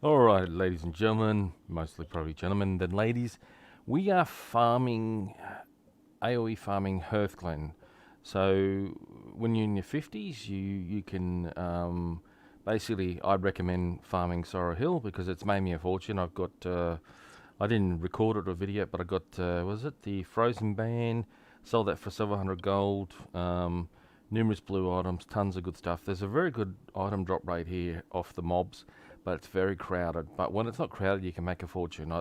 Alright, ladies and gentlemen, mostly probably gentlemen, then ladies, we are farming, AOE farming HearthGlen. So, when you're in your 50s, you can, basically, I'd recommend farming Sorrow Hill because it's made me a fortune. I've got, I didn't record it or video, but I got, was it the Frozen Band, sold that for several hundred gold, numerous blue items, tons of good stuff. There's a very good item drop rate here off the mobs, but it's very crowded. But when it's not crowded, you can make a fortune. I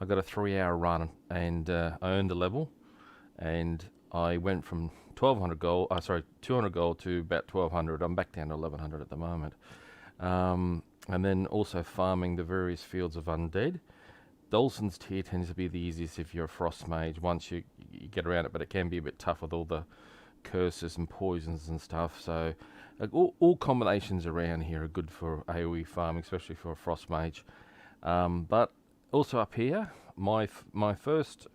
got a 3-hour run, and I earned a level, and I went from 200 gold to about 1200. I'm back down to 1100 at the moment. And then also farming the various fields of undead. Dolson's tier tends to be the easiest if you're a frost mage once you get around it, but it can be a bit tough with all the curses and poisons and stuff. So all combinations around here are good for AOE farming, especially for a frost mage. But also up here, my first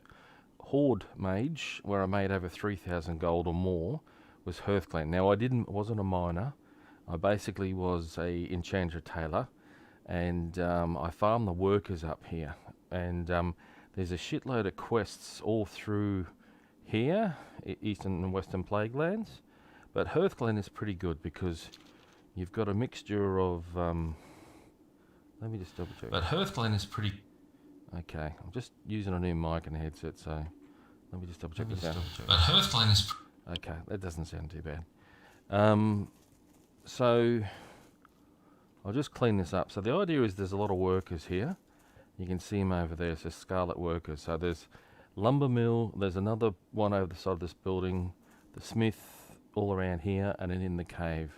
horde mage, where I made over 3,000 gold or more, was HearthGlen. Now I wasn't a miner. I basically was a enchanter tailor, and I farmed the workers up here. And there's a shitload of quests all through here, Eastern and Western Plague Lands. But HearthGlen is pretty good because you've got a mixture of, let me just double check. But HearthGlen is pretty... Okay, I'm just using a new mic and headset, so let me just double check this out. But HearthGlen is... Okay, that doesn't sound too bad. So I'll just clean this up. So the idea is there's a lot of workers here. You can see them over there. It says Scarlet Workers. So there's lumber mill. There's another one over the side of this building. The smith all around here, and then in the cave.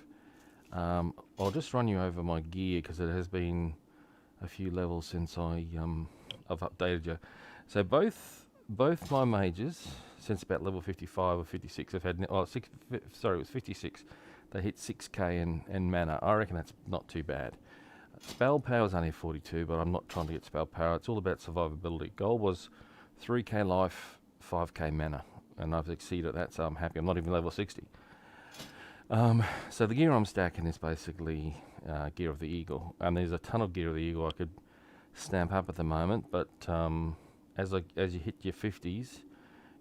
I'll just run you over my gear because it has been a few levels since I've updated you. So both my mages, since about level 55 or 56, have had... Oh, it was 56. They hit 6k in mana. I reckon that's not too bad. Spell power is only 42, but I'm not trying to get spell power. It's all about survivability. Goal was 3k life, 5k mana, and I've exceeded that, so I'm happy. I'm not even level 60. So the gear I'm stacking is basically Gear of the Eagle, and there's a ton of Gear of the Eagle I could stamp up at the moment, but as you hit your 50s,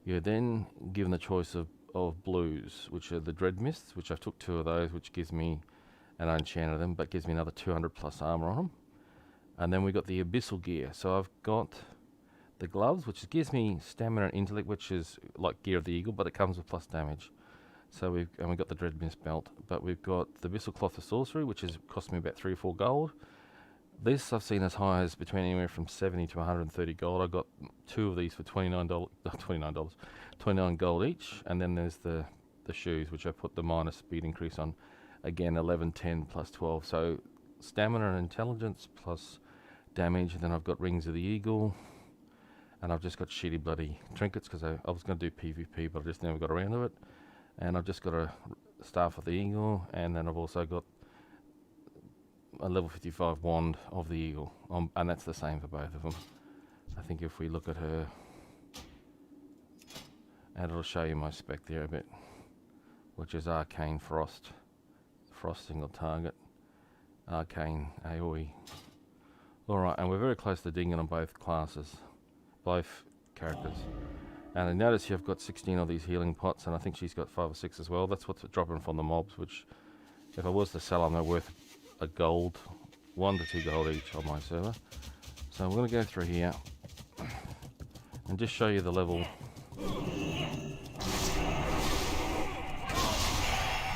you're then given the choice of blues, which are the Dread Mists, which I took 2 of those, which gives me, and I enchanted them, but gives me another 200 plus armor on them. And then we got the Abyssal gear. So I've got the gloves, which gives me stamina and intellect, which is like Gear of the Eagle, but it comes with plus damage. So we've got the Dread Mist belt, but we've got the Abyssal Cloth of Sorcery, which has cost me about 3 or 4 gold. This I've seen as high as between anywhere from 70 to 130 gold. I got 2 of these for $29, $29, 29 gold each. And then there's the shoes, which I put the minus speed increase on. Again, 11, 10 plus 12. So stamina and intelligence plus damage. And then I've got Rings of the Eagle. And I've just got shitty bloody trinkets because I was going to do PvP, but I just never got around to it. And I've just got a Staff of the Eagle. And then I've also got a level 55 wand of the Eagle, and that's the same for both of them. I think if we look at her, and it'll show you my spec there a bit, which is Arcane Frost single target, Arcane AOE. Alright, and we're very close to dinging on both classes, both characters. And I notice you've got 16 of these healing pots, and I think she's got 5 or 6 as well. That's what's dropping from the mobs, which if I was to sell them, they're worth a gold, 1 to 2 gold each on my server. So I'm going to go through here and just show you the level.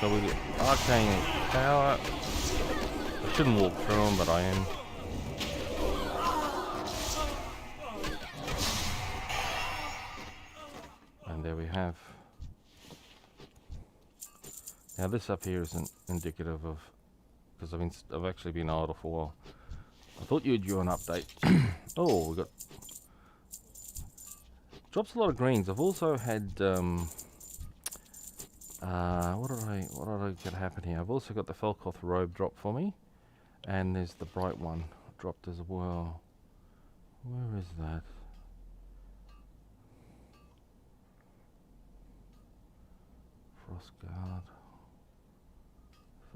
So we get Arcane Power. I shouldn't walk through them, but I am. And there we have. Now this up here isn't indicative of, because I've actually been idle for a while. I thought you'd do an update. Oh, we got drops a lot of greens. I've also had what did I get happen here? I've also got the Felkoth robe drop for me, and there's the bright one dropped as well. Where is that? Frostguard.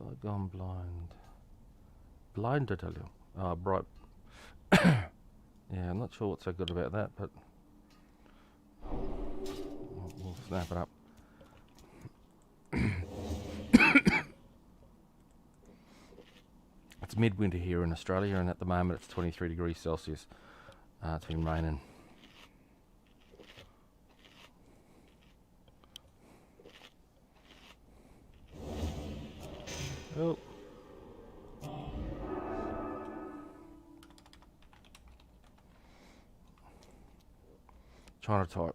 I've gone blind. Blind, I tell you. bright. Yeah, I'm not sure what's so good about that, but we'll snap it up. It's midwinter here in Australia, and at the moment it's 23 degrees Celsius. It's been raining. Oh. Trying to type.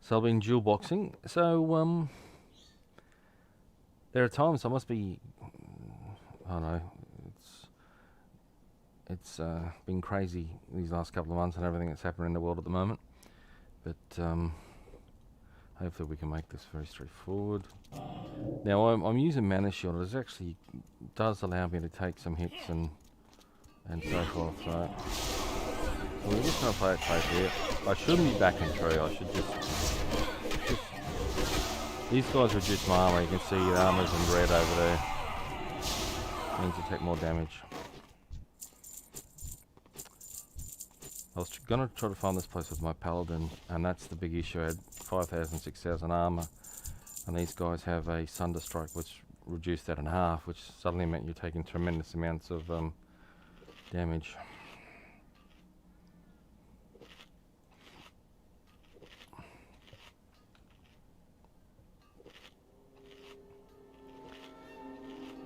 So I've been dual boxing. So there are times I must be. I don't know. It's been crazy these last couple of months and everything that's happening in the world at the moment. But hopefully we can make this very straightforward. Now I'm using Mana Shield. It actually does allow me to take some hits and so forth. So we're just going to play it safe here. I shouldn't be backing through. I should just these guys reduce my armor. You can see the armor's in red over there. Means you take more damage. I was going to try to find this place with my paladin, and that's the big issue. I had 5,000, 6,000 armor, and these guys have a Sunderstrike, which reduced that in half, which suddenly meant you're taking tremendous amounts of damage.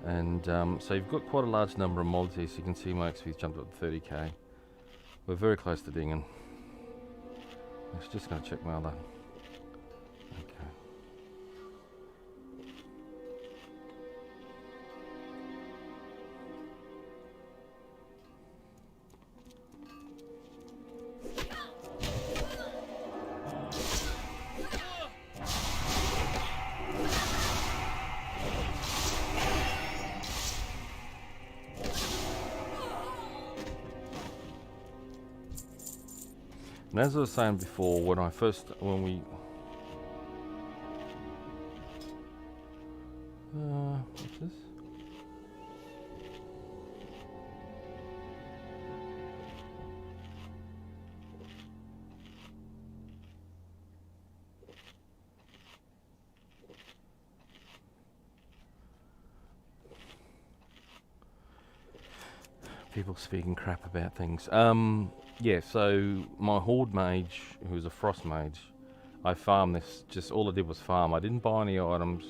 And so you've got quite a large number of mobs here, so you can see my XP's jumped up to 30k. We're very close to dinging. I was just going to check my other. Okay. And as I was saying before, when we what's this? People speaking crap about things. Yeah, so my horde mage, who's a frost mage, I farmed this, just all I did was farm. I didn't buy any items.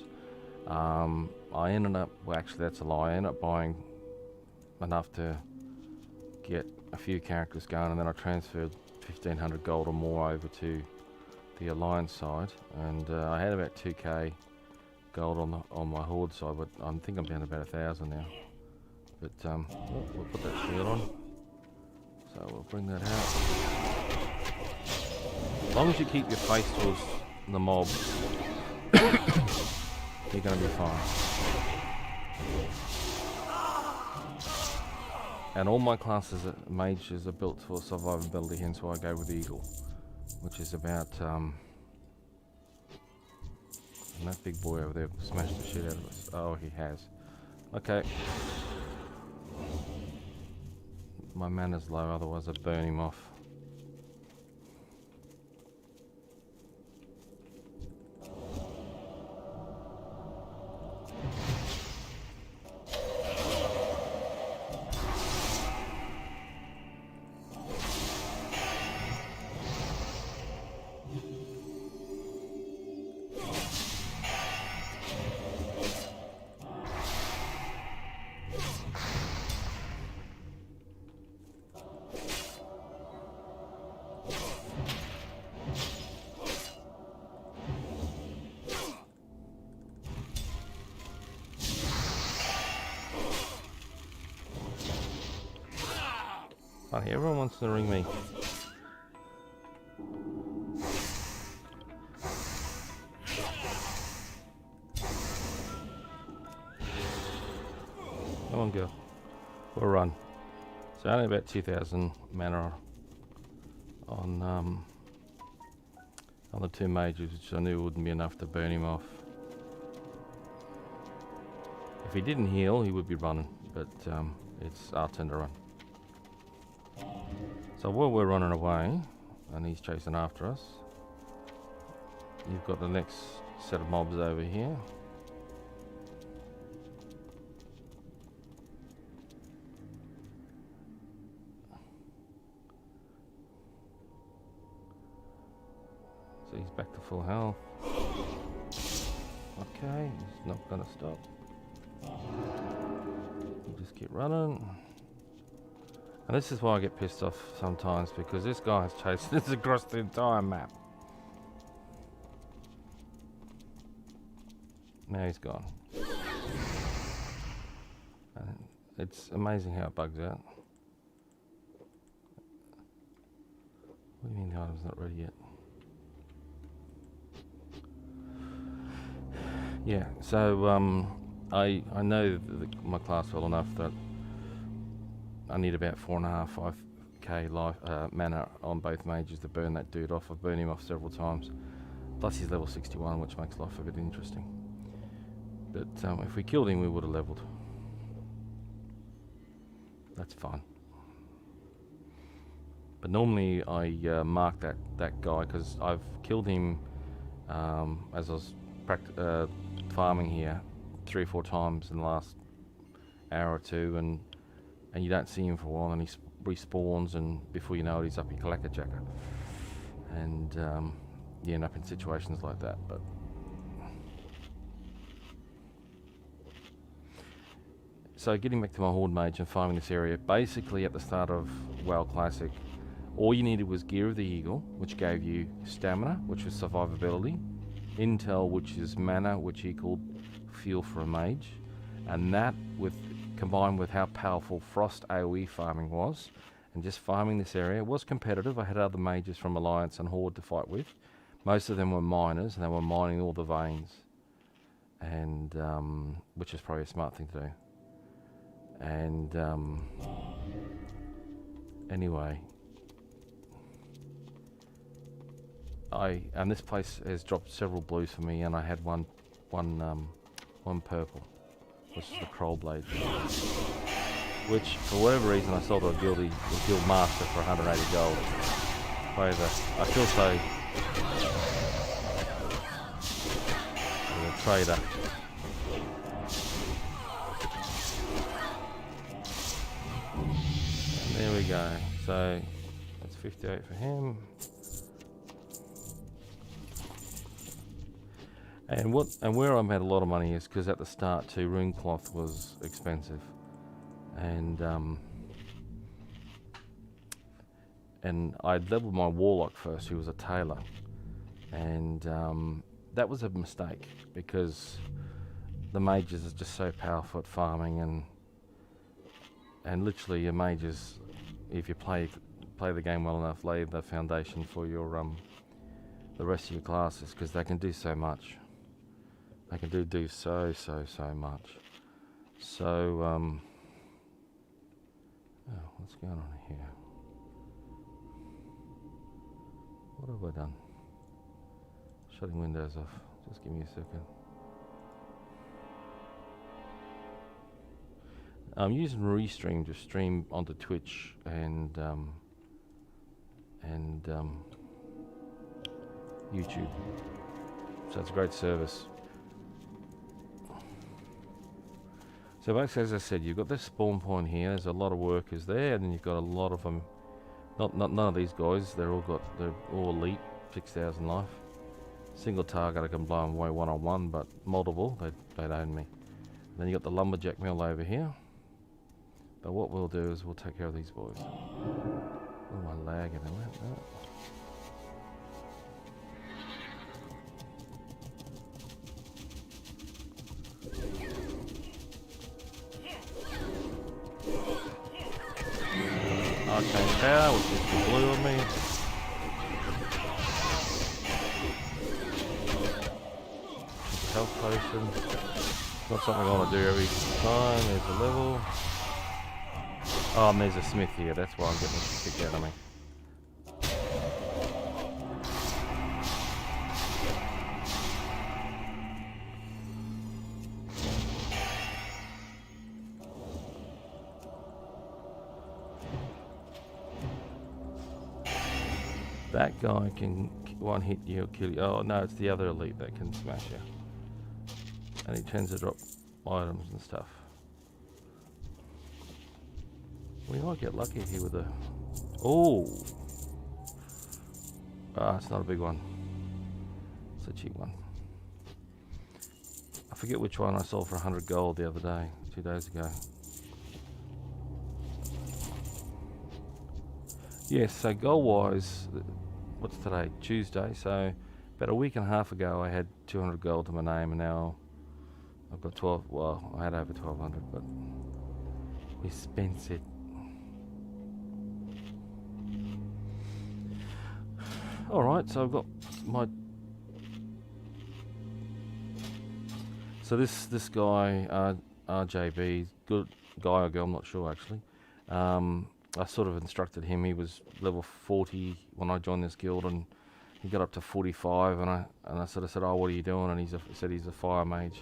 I ended up, well actually that's a lie, I ended up buying enough to get a few characters going, and then I transferred 1,500 gold or more over to the alliance side, and I had about 2k gold on my horde side, but I think I'm down to about 1,000 now. But we'll put that shield on. So we'll bring that out. As long as you keep your face towards the mob, you're going to be fine. And all my classes, mages, are built for survivability, hence why I go with Eagle, which is about, and that big boy over there smashed the shit out of us. Oh, he has. Okay. My mana's low, otherwise I'd burn him off. Funny, everyone wants to ring me. Come on, girl. We'll run. So only about 2,000 mana on the two mages, which I knew wouldn't be enough to burn him off. If he didn't heal, he would be running, but it's our turn to run. So while we're running away, and he's chasing after us, you've got the next set of mobs over here. So he's back to full health. Okay, he's not gonna stop. You just keep running. And this is why I get pissed off sometimes, because this guy's chasing us across the entire map. Now he's gone. And it's amazing how it bugs out. What do you mean the item's not ready yet? Yeah, so I know my class well enough that I need about 4.5, 5k life mana on both mages to burn that dude off. I've burned him off several times. Plus he's level 61, which makes life a bit interesting. But if we killed him, we would have leveled. That's fine. But normally I mark that guy because I've killed him as I was farming here 3 or 4 times in the last hour or two, and you don't see him for a while, and he respawns, and before you know it, he's up your Kalaka Jacker, and you end up in situations like that. But so getting back to my Horde Mage and farming this area, basically at the start of WoW Classic, all you needed was Gear of the Eagle, which gave you stamina, which was survivability, intel, which is mana, which equaled fuel for a mage, and that combined with how powerful Frost AOE farming was, and just farming this area was competitive. I had other mages from Alliance and Horde to fight with. Most of them were miners, and they were mining all the veins, and which is probably a smart thing to do. And anyway, and this place has dropped several blues for me, and I had one purple, which is the Kroll Blade, which for whatever reason I sold to a guild master for 180 gold. I feel so as a trader. And there we go. So that's 58 for him. And where I've had a lot of money is because at the start too, rune cloth was expensive, and I'd leveled my warlock first, who was a tailor, and that was a mistake because the mages are just so powerful at farming, and literally your mages, if you play the game well enough, lay the foundation for your the rest of your classes, because they can do so much. They can do so much. So, oh, what's going on here? What have I done? Shutting windows off. Just give me a second. I'm using Restream to stream onto Twitch and YouTube. So it's a great service. So basically, as I said, you've got this spawn point here. There's a lot of workers there, and then you've got a lot of them. None of these guys. They're all elite, 6,000 life. Single target, I can blow them away one-on-one, but multiple, they'd own me. And then you got the lumberjack mill over here. But what we'll do is we'll take care of these boys. Oh, my lag in a minute. Oh. Arcane power, which is the blue on me. Health potion. Not something I want to do every time. There's a level. Oh, and there's a smith here. That's why I'm getting this kicked out of me. That guy can one hit you or kill you. Oh no, it's the other elite that can smash you. And he tends to drop items and stuff. We might get lucky here with a... Oh! Ah, it's not a big one. It's a cheap one. I forget which one I sold for 100 gold the other day, 2 days ago. Yes, so gold-wise, what's today? Tuesday, so about a week and a half ago I had 200 gold to my name, and now I've got 12, well, I had over 1200, but we spent it. Alright, so I've got my... So this guy, RJB, good guy or girl, I'm not sure actually. I sort of instructed him. He was level 40 when I joined this guild, and he got up to 45, and I sort of said, oh, what are you doing? And he said he's a fire mage,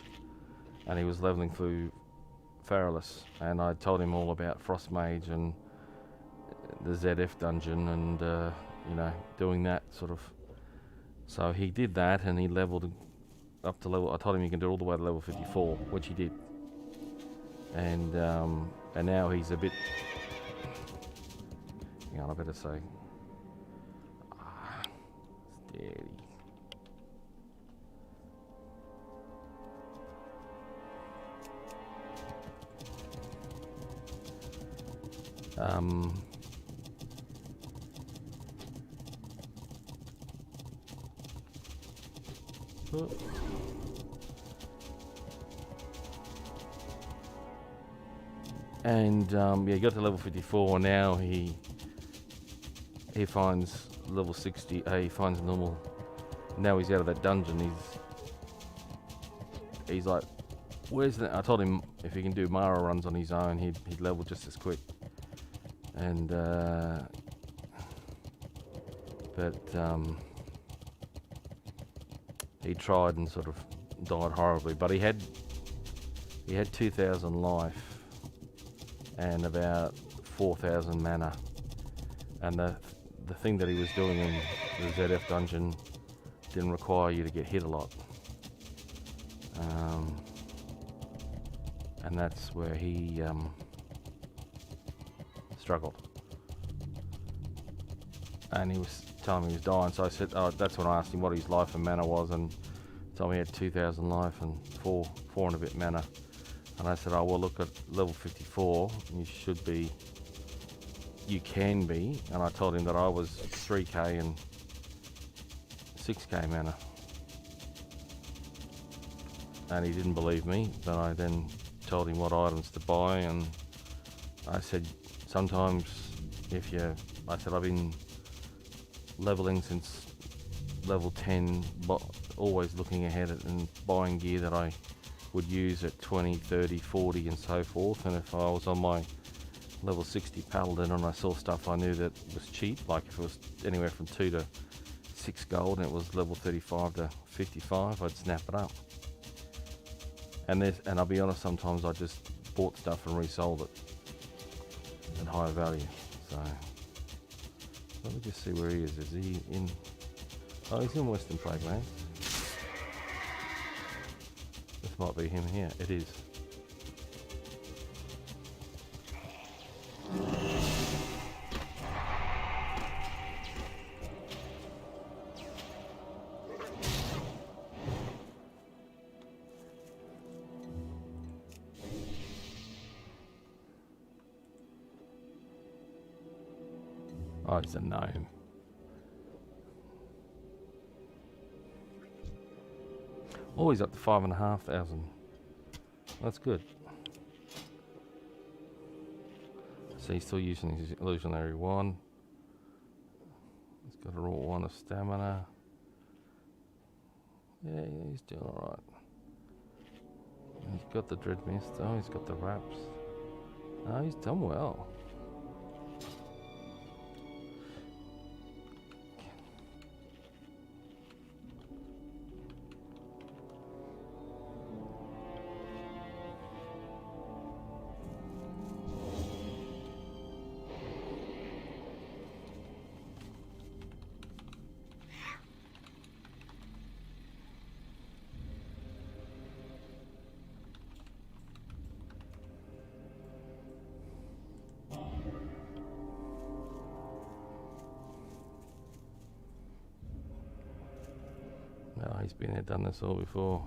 and he was leveling through Faralis, and I told him all about Frost Mage and the ZF dungeon, and you know, doing that sort of. So he did that, and he leveled up to level. I told him you can do it all the way to level 54, which he did, and now he's a bit. Hang on, I better say. Steady. And yeah, he got to level 54. Now he finds level 60. He finds normal. Now he's out of that dungeon. He's like, where's that? I told him if he can do Mara runs on his own, he'd level just as quick. And he tried and sort of died horribly. But he had 2,000 life and about 4,000 mana. And the thing that he was doing in the ZF dungeon didn't require you to get hit a lot. And that's where he struggled. And he was telling me he was dying, so I said, oh, that's when I asked him what his life and mana was, and he told me he had 2,000 life and four and a bit mana. And I said, oh, well, look, at level 54, you can be, and I told him that I was 3k and 6k mana. And he didn't believe me, but I then told him what items to buy, and I said, sometimes I said, I've been leveling since level 10, but always looking ahead and buying gear that I would use at 20, 30, 40 and so forth. And if I was on my level 60 paladin and I saw stuff I knew that was cheap, like if it was anywhere from 2 to 6 gold and it was level 35 to 55, I'd snap it up. And I'll be honest, sometimes I just bought stuff and resold it at higher value. So let me just see where he is. Is he in? Oh, he's in Western Plaguelands. This might be him here. It is. Oh, it's a gnome. Oh, he's up to 5,500. That's good. So he's still using his illusionary wand. He's got a raw one of stamina. Yeah, he's doing alright. He's got the dread mist. Oh, he's got the wraps. Oh, he's done well. He's been there, done this all before.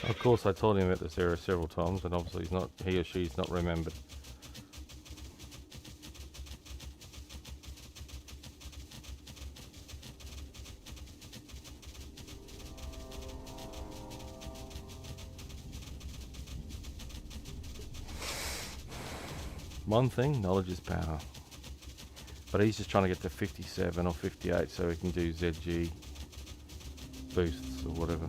Of course, I told him about this area several times, and obviously he or she's not remembered. One thing, knowledge is power. But he's just trying to get to 57 or 58 so he can do ZG boosts or whatever.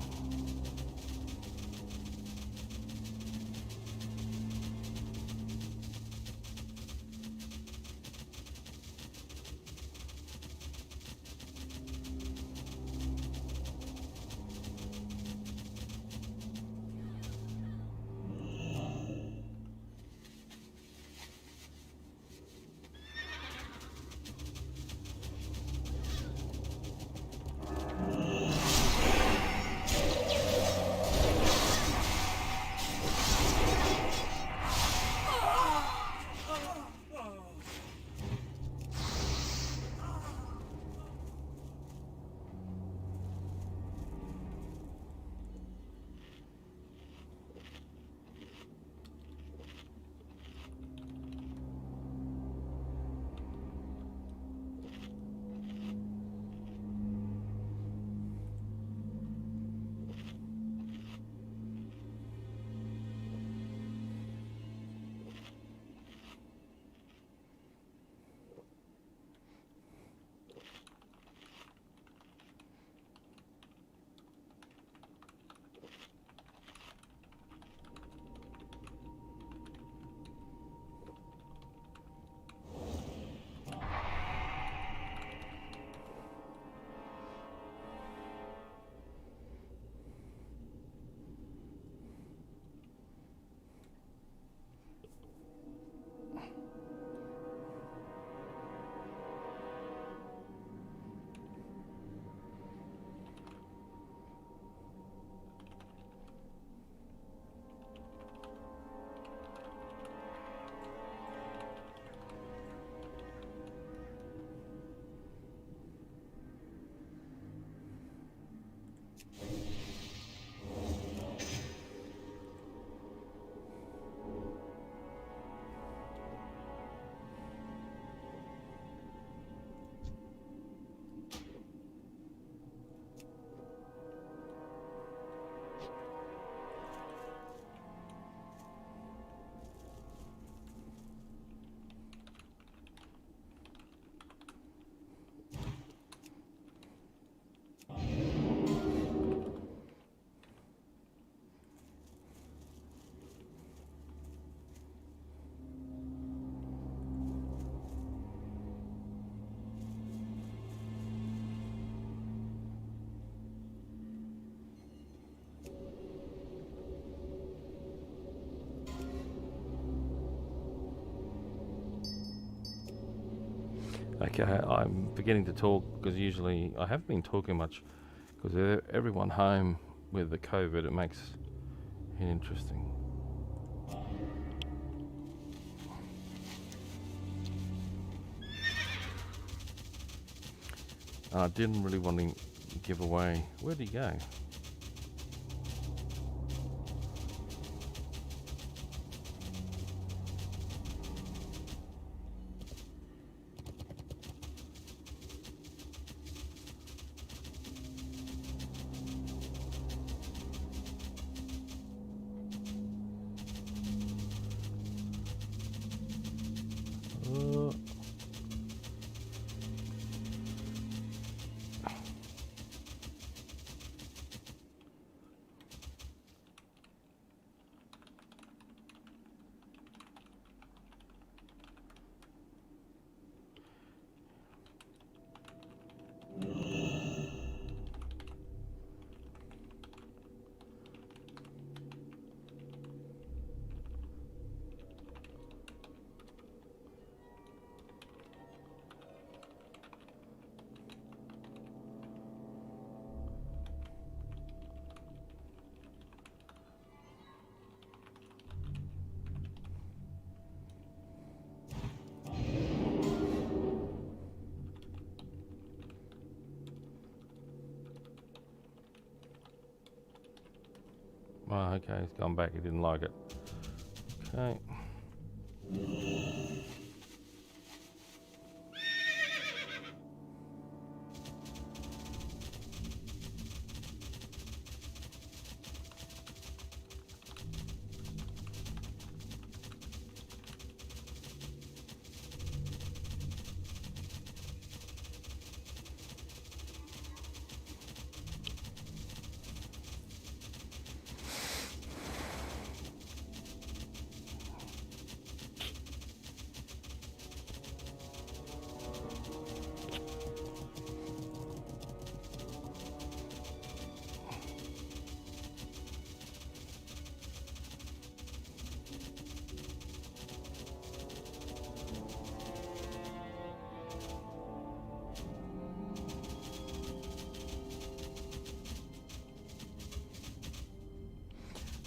Okay, I'm beginning to talk because usually I haven't been talking much because everyone home with the COVID, it makes it interesting. I didn't really want to give away. Where'd he go? Oh, okay, he's gone back. He didn't like it. Okay.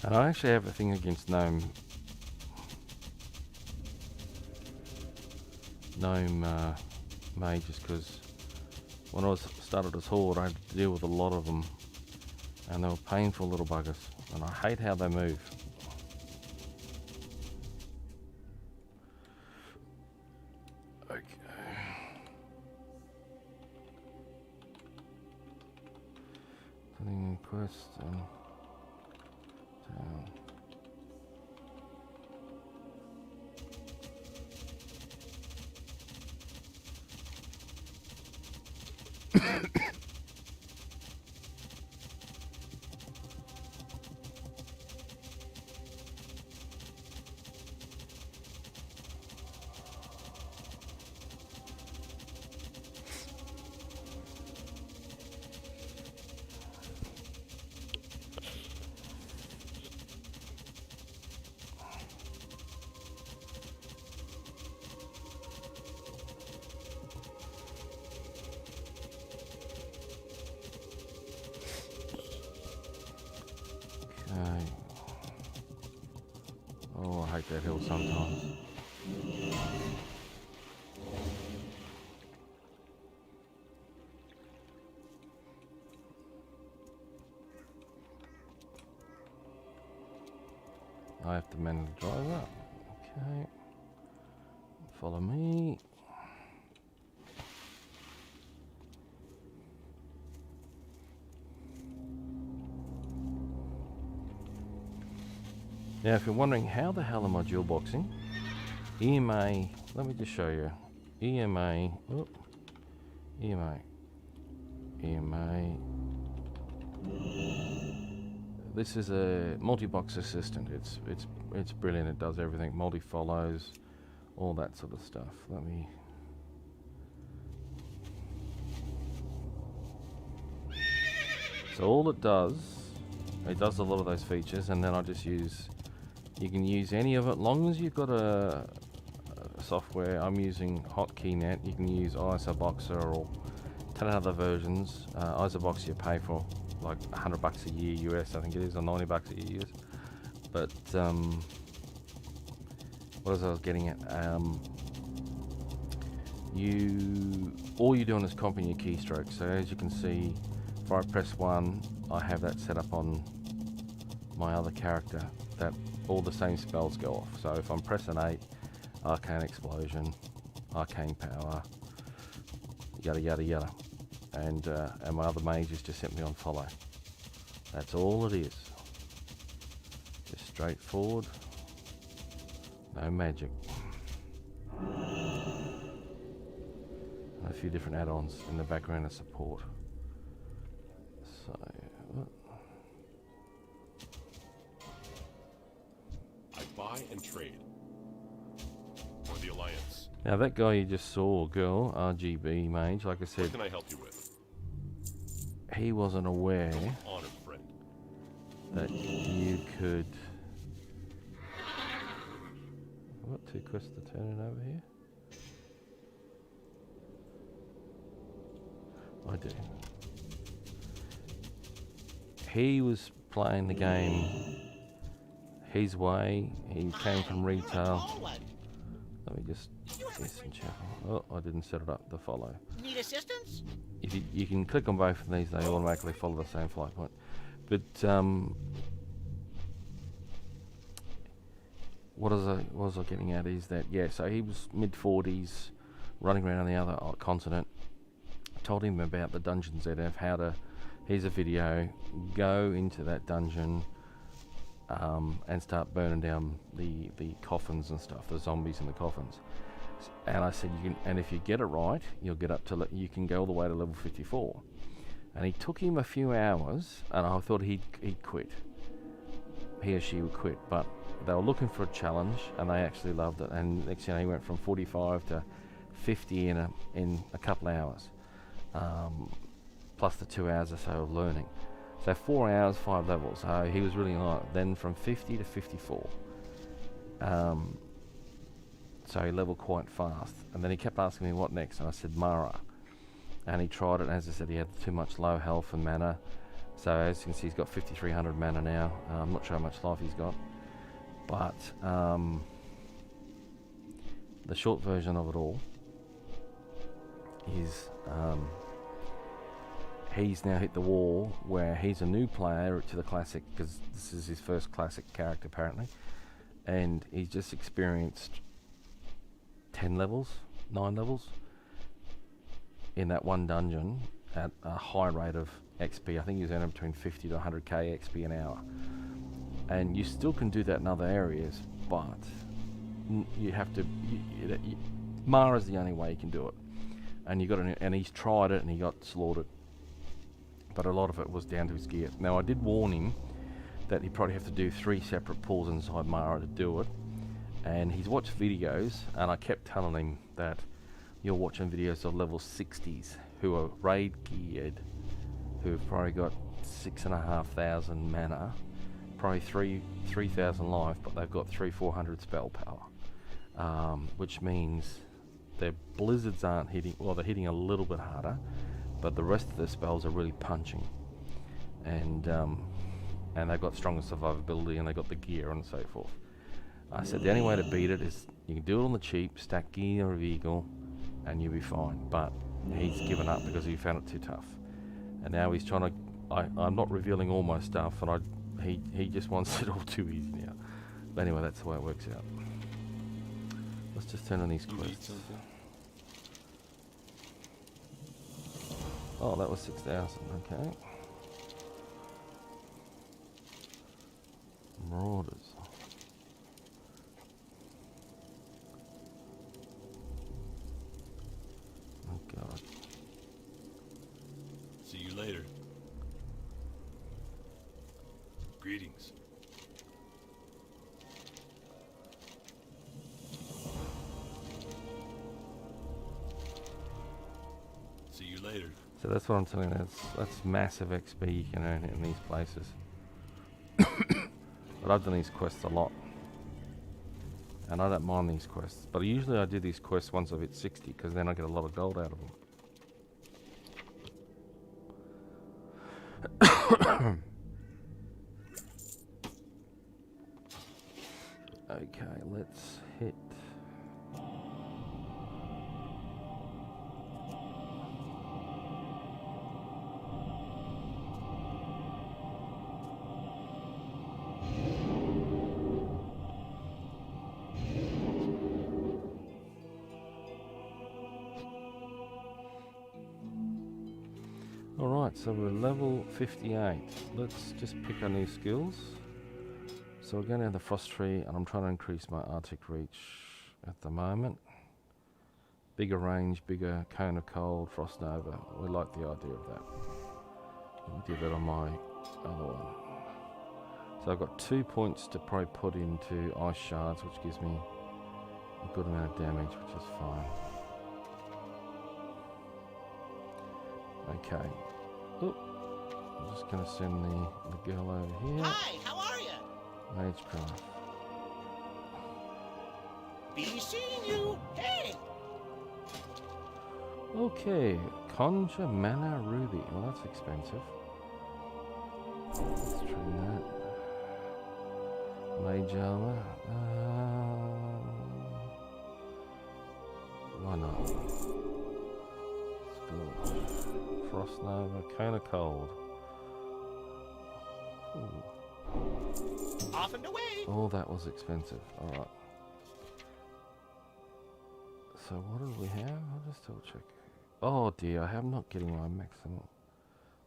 And I actually have a thing against gnome mages because when I started as horde, I had to deal with a lot of them, and they were painful little buggers, and I hate how they move. Okay. Something in quest and down. Oh, I hate that hill sometimes. I have to manage the driver. Okay. Follow me. Now, if you're wondering how the hell am I dual boxing, EMA, let me just show you. EMA, EMA. This is a multi-box assistant. It's brilliant. It does everything. Multi-follows, all that sort of stuff. Let me. So all it does a lot of those features, and then I just use. You can use any of it, long as you've got a software. I'm using HearthGlen. You can use ISOBoxer or 10 other versions. ISOBoxer you pay for like $100 a year US, I think it is, or $90 a year US. But what was I was getting at? All you're doing is comping your keystrokes. So as you can see, if I press 1, I have that set up on my other character, that all the same spells go off. So if I'm pressing 8, Arcane Explosion, Arcane Power, yada yada yada, and my other mages just sent me on follow. That's all it is. Just straightforward, no magic. And a few different add-ons in the background of support. So, I buy and trade for the Alliance. now that guy you just saw, girl, RGB mage, like I said, What can I help you with? he wasn't aware Honored friend. that you could... I've got 2 quests to turn in over here. I do. He was playing the game his way. He came from retail. Let me just listen, chapel. Oh, I didn't set it up to follow. Need assistance? If you can click on both of these, they automatically follow the same flight point. But what was I getting at is that, yeah, so he was mid-40s, running around on the other continent. I told him about the Dungeon ZF, how to, here's a video, go into that dungeon and start burning down the coffins and stuff, the zombies in the coffins. And I said, you can, and if you get it right, you'll get up to, you can go all the way to level 54. And he took him a few hours, and I thought he'd quit. He or she would quit, but they were looking for a challenge, and they actually loved it. And next thing you know, he went from 45 to 50 in a couple of hours, plus the 2 hours or so of learning. So 4 hours, 5 levels. So he was really high. Then from 50 to 54. So he leveled quite fast. And then he kept asking me what next, and I said Mara. And he tried it, and as I said, he had too much low health and mana. So as you can see, he's got 5,300 mana now. I'm not sure how much life he's got. But the short version of it all is he's now hit the wall where he's a new player to the classic, because this is his first classic character apparently, and he's just experienced 10 levels, 9 levels in that one dungeon at a high rate of XP. I think he's earning between 50 to 100k XP an hour. And you still can do that in other areas, but you have to. Mara's the only way you can do it, and you got and he's tried it and he got slaughtered. But a lot of it was down to his gear. Now I did warn him that he'd probably have to do 3 separate pulls inside Mara to do it, and he's watched videos, and I kept telling him that you're watching videos of level 60s who are raid geared, who've probably got 6,500 mana. Probably 3,000 life, but they've got 300-400 spell power, which means their blizzards aren't hitting. Well, they're hitting a little bit harder, but the rest of their spells are really punching, and they've got stronger survivability, and they've got the gear and so forth. I said the only way to beat it is you can do it on the cheap, stack gear of Eagle, and you'll be fine. But he's given up because he found it too tough, and now he's trying to. I'm not revealing all my stuff, and he just wants it all too easy now. But anyway, that's the way it works out. Let's just turn on these quests. Oh, that was 6,000, okay. Marauders. Oh God. See you later. Greetings. See you later. So that's what I'm telling you, that's massive XP you can earn in these places. But I've done these quests a lot. And I don't mind these quests. But usually I do these quests once I've hit 60, because then I get a lot of gold out of them. Okay, let's hit. Alright, so we're level 58. Let's just pick our new skills. So we're going down the frost tree, and I'm trying to increase my Arctic reach at the moment. Bigger range, bigger cone of cold, frost nova. We like the idea of that. Let me do that on my other one. So I've got 2 points to probably put into ice shards, which gives me a good amount of damage, which is fine. Okay. Oop. I'm just going to send the girl over here. Hi, how are you? Magecraft. Be seeing you. Hey. Okay, conjure mana ruby. Well, that's expensive. Let's try that. Mage armor. Why not? Scorch. Frost nova. Cone of cold. Ooh. Off and away. Oh, that was expensive. Alright. So what do we have? I'll just double check. Oh dear, I'm not getting my maximum.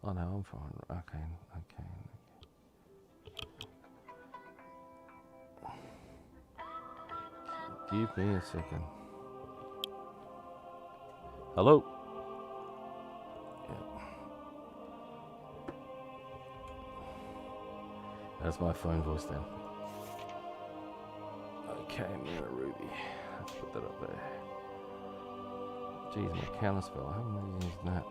Oh no, I'm fine. Okay. Give me a second. Hello? Yeah. That's my phone voice then. Okay, Mana Ruby. Let's put that up there. Jeez, my counterspell. I haven't really used that.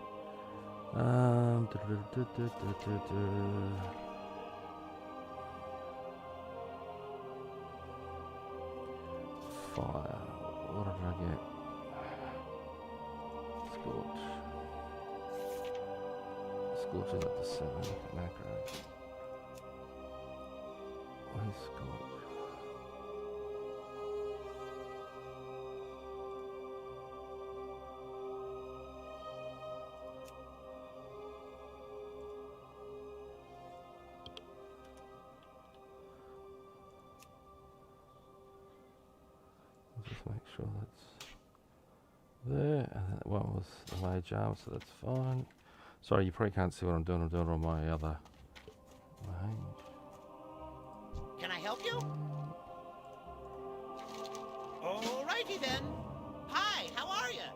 Fire. What did I get? Scorch. Scorch is up to 7 macros. Where's Scorch? Just make sure that's there, and that one was the mage arm, so that's fine. Sorry, you probably can't see what I'm doing. I'm doing it on my other mage. Can I help you? Alrighty then. Hi, how are you?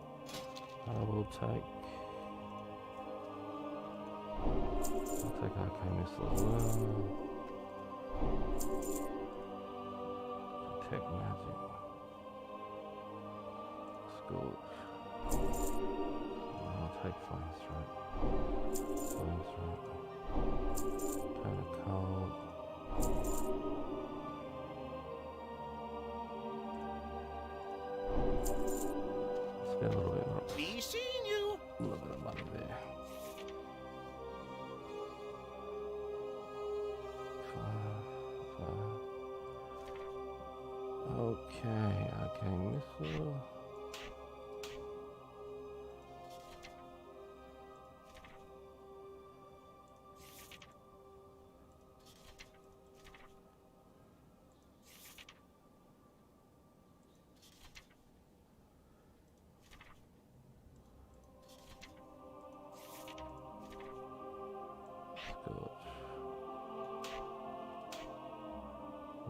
I will take. I'll take arcane missile as well. Detect magic. Scorch. I'll take flame throat. Kind of cold. Spend a little bit more. Be seeing you. A little bit of money there. Five. Okay, arcane missile.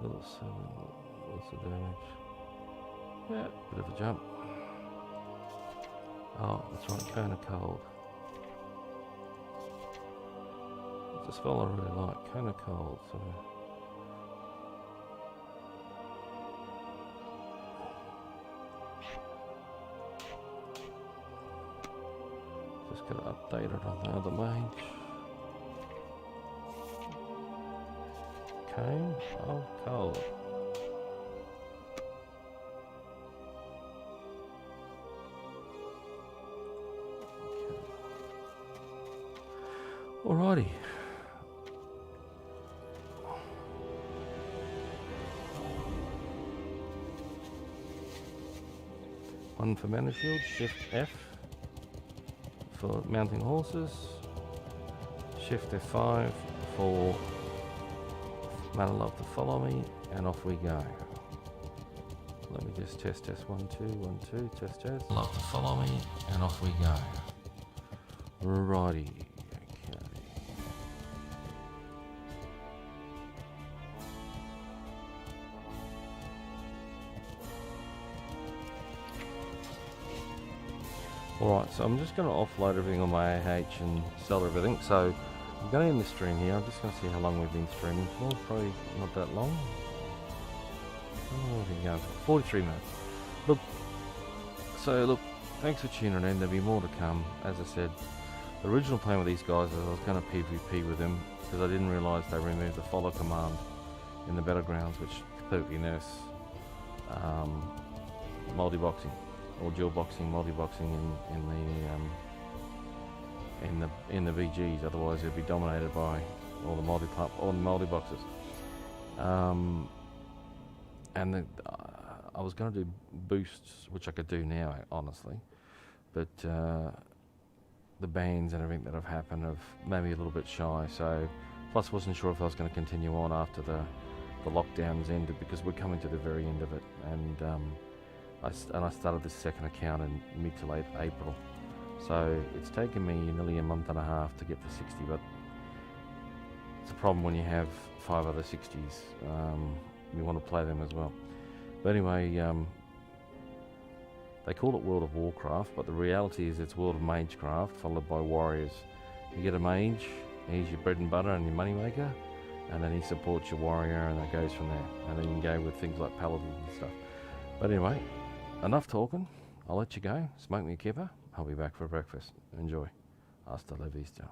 Level 7, what's the damage? Yeah, bit of a jump. Oh, that's right, cone of cold. It's a spell I really like, cone of cold, so... Just gotta update it on the other mage. Cone of cold. Alrighty. One for mana shield, Shift F for mounting horses, Shift F5 for mana love to follow me, and off we go. Let me just test 1 2 1 2 test. Love to follow me, and off we go. Righty. Okay. Alright, so I'm just going to offload everything on my AH and sell everything. So I'm going to end the stream here. I'm just going to see how long we've been streaming for. Probably not that long. Oh, there you go. 43 minutes. Look, thanks for tuning in. There'll be more to come. As I said, the original plan with these guys is I was going to PvP with them because I didn't realise they removed the follow command in the battlegrounds, which completely nerfs multi-boxing or dual boxing, multi-boxing in the VGs. Otherwise, it'd be dominated by all the multi-boxes. And I was going to do boosts, which I could do now, honestly, but the bans and everything that have happened have made me a little bit shy. So, plus, wasn't sure if I was going to continue on after the lockdowns ended, because we're coming to the very end of it. And I started this second account in mid to late April, so it's taken me nearly a month and a half to get to 60. But it's a problem when you have 5 other 60s. You want to play them as well. But anyway, they call it World of Warcraft, but the reality is it's World of Magecraft, followed by Warriors. You get a mage, he's your bread and butter and your moneymaker, and then he supports your warrior, and that goes from there. And then you can go with things like paladins and stuff. But anyway, enough talking. I'll let you go. Smoke me a kipper. I'll be back for breakfast. Enjoy. Hasta la vista.